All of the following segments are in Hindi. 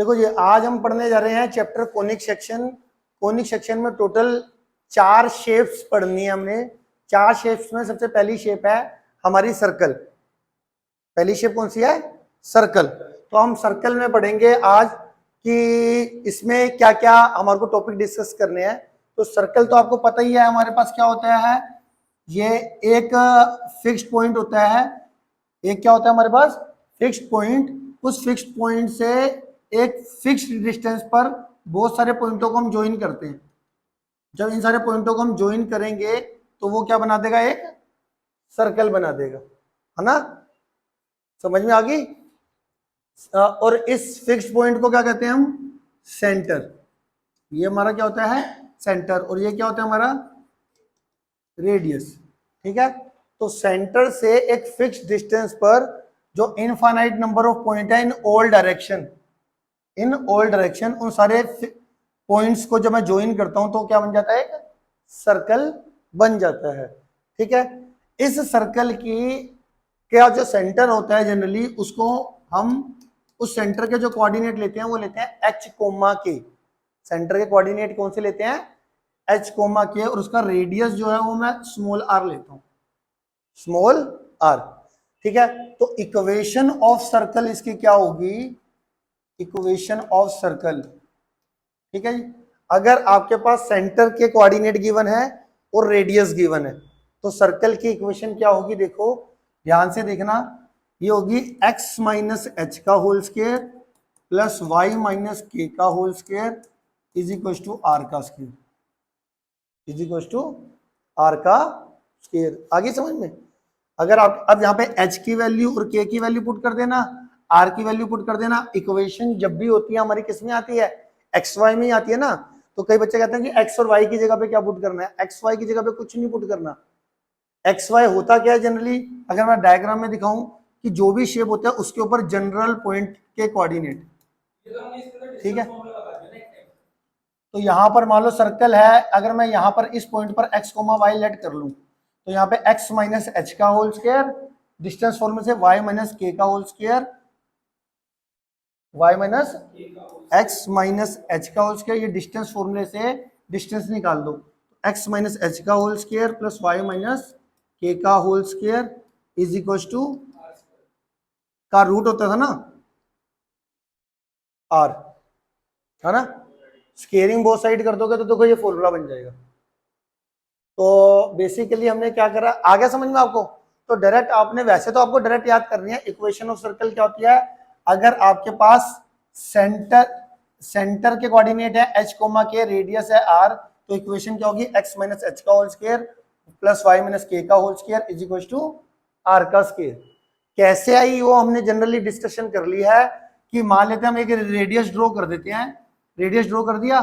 देखो जी, आज हम पढ़ने जा रहे हैं chapter conic section. Conic section में टोटल 4 शेप्स पढ़नी है हमने। 4 शेप्स में सबसे पहली शेप है हमारी सर्कल। पहली शेप कौन सी है? सर्कल। तो हम सर्कल में पढ़ेंगे आज कि इसमें क्या क्या हमारे को टॉपिक डिस्कस करने हैं। तो सर्कल तो आपको पता ही है हमारे पास क्या होता है। ये एक फिक्स्ड पॉइंट होता है। एक क्या होता है हमारे पास? Fixed point. उस फिक्स्ड पॉइंट से एक फिक्स्ड डिस्टेंस पर बहुत सारे पॉइंटों को हम ज्वाइन करते हैं। जब इन सारे पॉइंटों को हम ज्वाइन करेंगे तो वो क्या बना देगा? एक सर्कल बना देगा, है ना? समझ में आ गई? और इस फिक्स्ड पॉइंट को क्या कहते हैं हम? सेंटर। ये हमारा क्या होता है? सेंटर। और ये क्या होता है हमारा? रेडियस। ठीक है। तो सेंटर से एक फिक्स्ड डिस्टेंस पर जो इनफाइनाइट नंबर ऑफ पॉइंट है इन ऑल डायरेक्शन, उन सारे पॉइंट्स को जब मैं ज्वाइन करता हूं तो क्या बन जाता है? एक सर्कल बन जाता है। ठीक है। इस सर्कल की क्या जो सेंटर होता है जनरली, उसको हम उस सेंटर के जो कोऑर्डिनेट लेते हैं वो लेते हैं h, के। सेंटर के कोऑर्डिनेट कौन से लेते हैं? h, के। और उसका रेडियस जो है वो मैं स्मॉल r लेता हूं, स्मॉल r। ठीक है। तो इक्वेशन ऑफ सर्कल इसकी क्या होगी? Equation of circle. ठीक है जी। अगर आपके पास सेंटर के कोऑर्डिनेट गिवन है और रेडियस गिवन है तो सर्कल की इक्वेशन क्या होगी? देखो ध्यान से देखना। ये होगी x माइनस एच का whole square plus Y minus K का whole square is equal to R का square, is equal to R का स्क्वायर। आगे समझ में? अगर आप अब यहाँ पे h की वैल्यू और k की वैल्यू पुट कर देना, r की वैल्यू पुट कर देना। इक्वेशन जब भी होती है हमारी किस में आती है? एक्स वाई में ही आती है ना। तो कई बच्चे कहते हैं कि एक्स और वाई की जगह पे क्या पुट करना है? एक्स वाई की जगह पे कुछ नहीं पुट करना। एक्स वाई होता क्या है जनरली? अगर मैं डायग्राम में दिखाऊं कि जो भी शेप होता है उसके ऊपर जनरल पॉइंट के कोऑर्डिनेट। ठीक है। तो यहां पर मान लो सर्कल है, अगर मैं यहां पर इस पॉइंट पर x, y लेट कर लूं तो यहाँ पे x माइनस एच का होल स्क्वायर, डिस्टेंस फॉर्मूले से y माइनस के का whole square, y minus x minus H का होल स्क्वायर। ये डिस्टेंस फॉर्मूले से डिस्टेंस निकाल दो। x माइनस एच का whole square plus y minus K का whole square is equal to का रूट होता था ना r, है ना? स्केयरिंग बोथ साइड कर दोगे तो देखो ये फॉर्मूला बन जाएगा। तो बेसिकली हमने क्या करा, आ गया समझ में आपको? तो डायरेक्ट आपने, वैसे तो आपको डायरेक्ट याद करनी है इक्वेशन ऑफ सर्कल क्या होती है। अगर आपके पास सेंटर के कोऑर्डिनेट है h, के, रेडियस है r, तो इक्वेशन क्या होगी? x माइनस एच का whole square plus y minus K का whole square is equal to r का स्क्वायर। कैसे आई वो हमने जनरली डिस्कशन कर ली है कि मान लेते हैं हम एक रेडियस ड्रॉ कर देते हैं। रेडियस ड्रॉ कर दिया,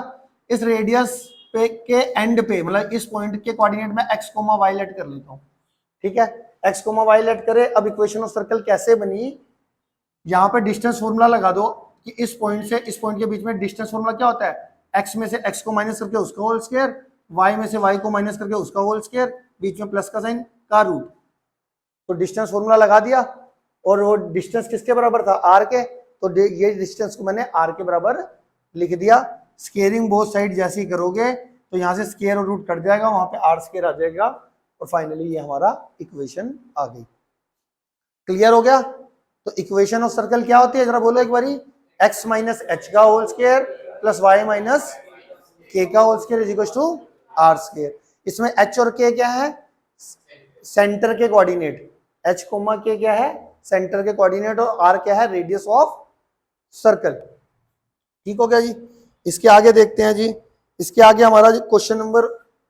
इस रेडियस पे के एंड पे, मतलब इस पॉइंट के कोऑर्डिनेट में x, y लेट कर लेता हूं। ठीक है। x, y लेट करे। अब इक्वेशन ऑफ सर्कल कैसे बनी? यहां पे डिस्टेंस फॉर्मूला लगा दो कि इस पॉइंट से इस पॉइंट के बीच में डिस्टेंस फॉर्मूला क्या होता है? x में से x को माइनस करके उसका होल स्क्वायर, y में से y को माइनस करके उसका होल स्क्वायर, बीच में प्लस का साइन का रूट। तो डिस्टेंस फॉर्मूला लगा दिया और वो डिस्टेंस किसके बराबर था? r के। तो ये डिस्टेंस को मैंने r के बराबर लिख दिया। स्केयरिंग बोथ साइड जैसे ही करोगे तो यहां से स्केयर और रूट कट जाएगा, वहां पे r स्केयर आ जाएगा और फाइनली ये हमारा इक्वेशन आ गई। क्लियर हो गया? तो इक्वेशन ऑफ सर्कल क्या होती है जरा बोलो एक बारी? x माइनस एच का whole square plus y minus K का whole square is equal to r square. इसमें h और k क्या है? सेंटर के कोऑर्डिनेट। h, k क्या है? सेंटर के कोऑर्डिनेट। और r क्या है? Radius of circle. ठीक हो गया जी। इसके आगे देखते हैं जी। इसके आगे हमारा क्वेश्चन नंबर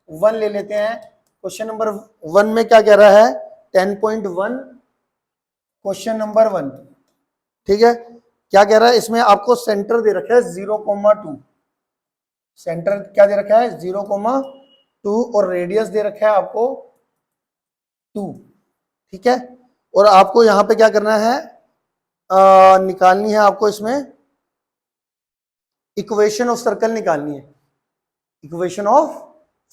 1 ले लेते हैं। क्वेश्चन नंबर 1 में क्या कह रहा है? 10.1 क्वेश्चन नंबर 1। ठीक है। क्या कह रहा है इसमें? आपको सेंटर दे रखा है 0,2। सेंटर क्या दे रखा है? 0,2 और रेडियस दे रखा है आपको 2। ठीक है। और आपको यहां पे क्या करना है? निकालनी है आपको इसमें इक्वेशन ऑफ सर्कल निकालनी है। Equation of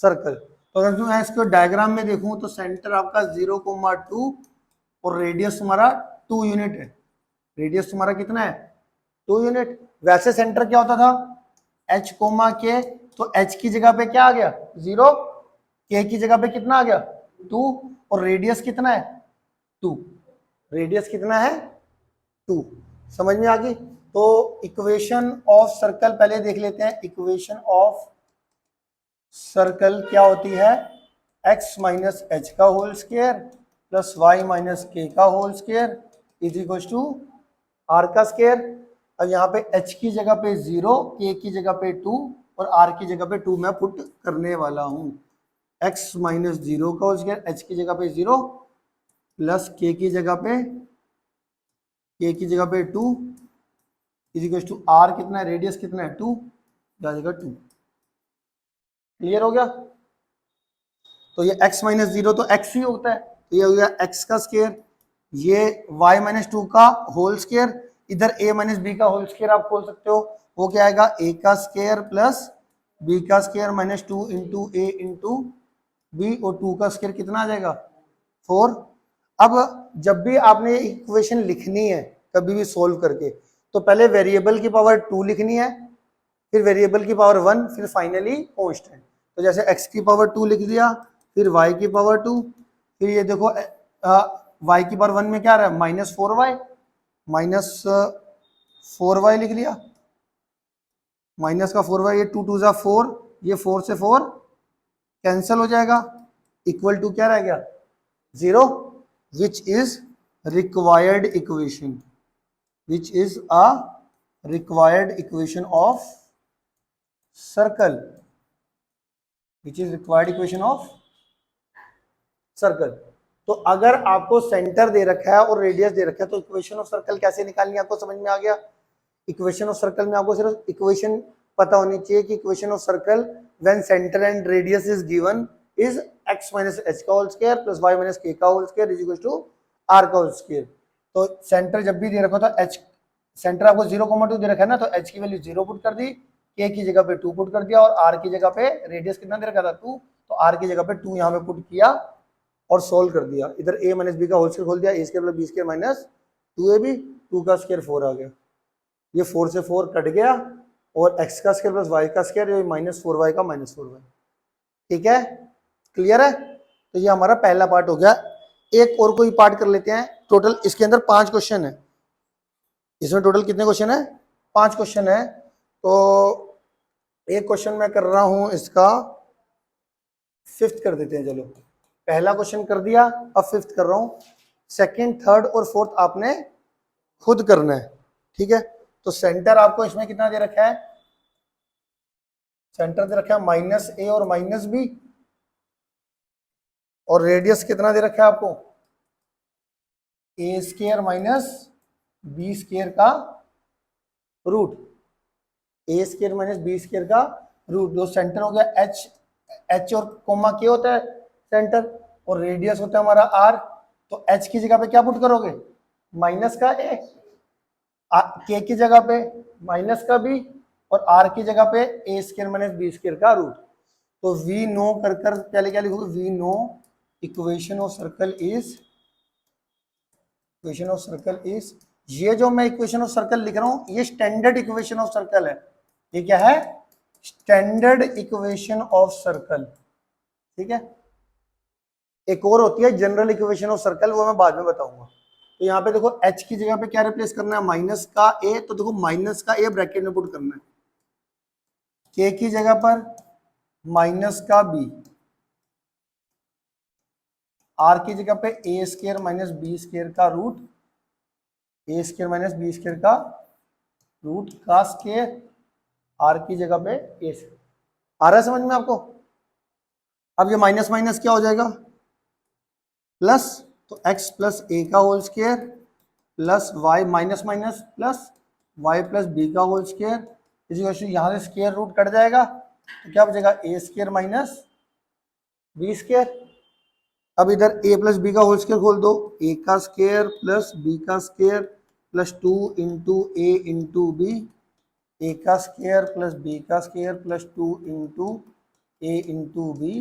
circle. तो अगर मैं इसको डायग्राम में देखूं तो सेंटर आपका 0,2 और रेडियस तुम्हारा 2 यूनिट है। रेडियस तुम्हारा कितना है? 2 यूनिट। वैसे सेंटर क्या होता था, h कोमा के, तो h की जगह पे क्या आ गया 0, k की जगह पे कितना आ गया 2, और रेडियस कितना है 2, रेडियस कितना है 2। समझ में आ गई। तो इक्वेशन ऑफ सर्कल पहले देख लेते हैं। इक्वेशन ऑफ सर्कल क्या होती है, x माइनस एच का whole square plus Y minus K का whole square is equal to R का स्क्वायर। अब यहाँ पे h की जगह पे 0, k की जगह पे 2 और r की जगह पे 2 मैं पुट करने वाला हूँ। x माइनस 0 का होल स्क्वायर, h की जगह पे 0 प्लस k की जगह पे 2 इज इक्वल टू r कितना है, रेडियस कितना है 2, जाएगा 2। क्लियर हो गया। तो ये x माइनस 0 तो x ही होता है, तो ये हो गया x का स्क्वायर, ये y माइनस 2 का होल स्क्वायर, इधर a माइनस बी का होल स्क्वायर आप खोल सकते हो, वो क्या आएगा a का स्क्वायर प्लस b का square minus 2 into A into B, और 2 का स्क्वायर कितना आ जाएगा 4। अब जब भी आपने इक्वेशन लिखनी है कभी भी सोल्व करके, तो पहले वेरिएबल की पावर 2 लिखनी है, फिर वेरिएबल की पावर 1, फिर फाइनली कांस्टेंट। तो जैसे x की पावर 2 लिख दिया, फिर y की पावर 2, फिर ये देखो y की पावर 1 में क्या आ रहा है माइनस 4y, माइनस 4y लिख लिया, माइनस का 4y, ये 2 2 जा 4, ये 4 से 4 कैंसिल हो जाएगा, इक्वल टू क्या रह गया 0, which is required equation, which is a required equation of circle, which is required equation of circle. तो अगर आपको सेंटर दे रखा है और रेडियस दे रखा है, तो इक्वेशन ऑफ सर्कल कैसे निकालनी है आपको समझ में आ गया। इक्वेशन ऑफ सर्कल में आपको सिर्फ इक्वेशन पता होनी चाहिए कि equation of circle when centre and radius is given is x minus H का whole square plus y minus K का whole square is equal to r का होल स्क्वायर। तो सेंटर जब भी दे रखा था h, सेंटर आपको 0,2 दे रखा है ना, तो h की वैल्यू 0 पुट कर दी, k की जगह पे 2 पुट कर दिया, और r की जगह पे रेडियस कितना दे रखा था 2, तो r की जगह पे 2 यहाँ पे पुट किया और सोल्व कर दिया। इधर a माइनस बी का होल स्क्वायर खोल दिया, a square plus B square minus 2ab, 2 का स्क्वायर 4 आ गया, ये 4 से 4 कट गया, और x का स्क्वायर प्लस y का स्क्वायर, ये माइनस 4y का माइनस 4y। ठीक है, क्लियर है। तो ये हमारा पहला पार्ट हो गया। एक और कोई पार्ट कर लेते हैं। टोटल इसके अंदर 5 क्वेश्चन है, इसमें टोटल कितने क्वेश्चन है 5 क्वेश्चन है। तो एक क्वेश्चन मैं कर रहा हूं, इसका 5th कर देते हैं, चलो पहला क्वेश्चन कर दिया, अब 5th कर रहा हूं। सेकंड, थर्ड और फोर्थ आपने खुद करना है, ठीक है। तो सेंटर आपको इसमें कितना दे रखा है, सेंटर दे रखा है माइनस ए और माइनस बी, और रेडियस कितना दे रखा है आपको ए स्क्वायर माइनस बी स्क्वायर का रूट, ए स्क्वायर माइनस बी स्क्वायर का रूट। जो सेंटर हो गया एच, एच और कोमा के होता है सेंटर, और रेडियस होता है हमारा आर। तो एच की जगह पे क्या पुट करोगे माइनस का ए, के की जगह पे माइनस का बी, और आर की जगह पे A square minus B square का रूट। तो वी नो कर कर पहले क्या लिखोगे, we know equation of circle is, equation of circle is, ये जो मैं इक्वेशन ऑफ सर्कल लिख रहा हूं ये स्टैंडर्ड इक्वेशन ऑफ सर्कल है। ये क्या है, स्टैंडर्ड इक्वेशन ऑफ सर्कल, ठीक है। एक और होती है जनरल इक्वेशन ऑफ सर्कल, वो मैं बाद में बताऊंगा। तो यहाँ पे देखो h की जगह पे क्या रिप्लेस करना है माइनस का a, तो देखो माइनस का a ब्रैकेट में पुट करना है, k की जगह पर माइनस का b, r की जगह पे a square minus B square का root, a square minus B square का रूट का स्क्वायर, r की जगह पे a स्क्वायर। आ रहा है समझ में आपको। अब ये माइनस माइनस क्या हो जाएगा प्लस, तो x प्लस a का whole square plus y minus minus plus y plus b का होल स्क्वायर, इसी वजह से यहाँ से स्क्वायर रूट कट जाएगा, तो क्या बचेगा a square minus B square. अब इधर a प्लस बी का होल स्क्वायर खोल दो, a का स्क्वायर प्लस b का square plus 2 into A into B, A का स्क्वायर प्लस बी का square plus 2 into A into B,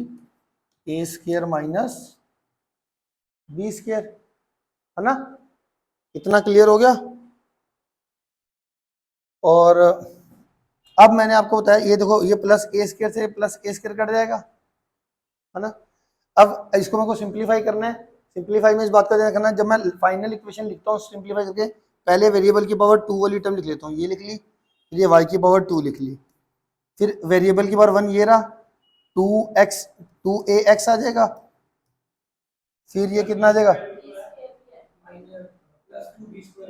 A square minus B square, है ना। इतना क्लियर हो गया। और अब मैंने आपको बताया, ये देखो ये प्लस ए स्क्वायर से प्लस ए स्क्वायर कट जाएगा, है ना। अब इसको मेरे को सिंप्लीफाई करना है। सिंप्लीफाई में इस बात का ध्यान रखना, जब मैं फाइनल इक्वेशन लिखता हूँ सिंप्लीफाई करके, पहले वेरिएबल की पावर 2 वाली टर्म लिख लेता हूँ, ये लिख ली, फिर ये y की पावर 2 लिख ली, फिर वेरिएबल की पावर 1 ये रहा, 2ax आ जाएगा, फिर ये कितना आ जाएगा,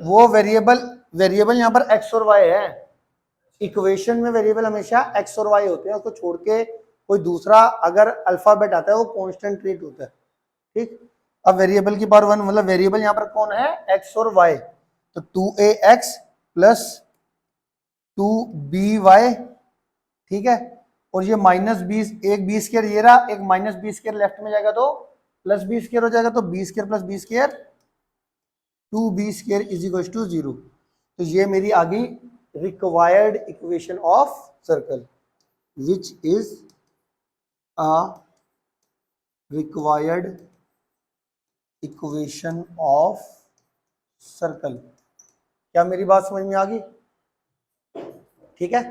वो वेरिएबल यहाँ पर x और y है। इक्वेशन में वेरिएबल हमेशा x और y होते हैं, उसको छोड़ के कोई दूसरा अगर अल्फाबेट आता है वो कांस्टेंट ट्रीट होता है, ठीक। अब वेरिएबल की पावर 1 मतलब वेरिएबल यहाँ पर कौन है, x और y, तो 2ax प्लस 2by, ठीक है। और ये -20, एक बी स्क्वायर ये रहा, एक -b स्क्वायर लेफ्ट में जाएगा तो प्लस b स्क्वायर हो जाएगा, तो b square plus b square 2b square is equal to 0। तो ये मेरी आ गई required equation of circle, which is a required equation of circle. क्या मेरी बात समझ में आ गई, ठीक है।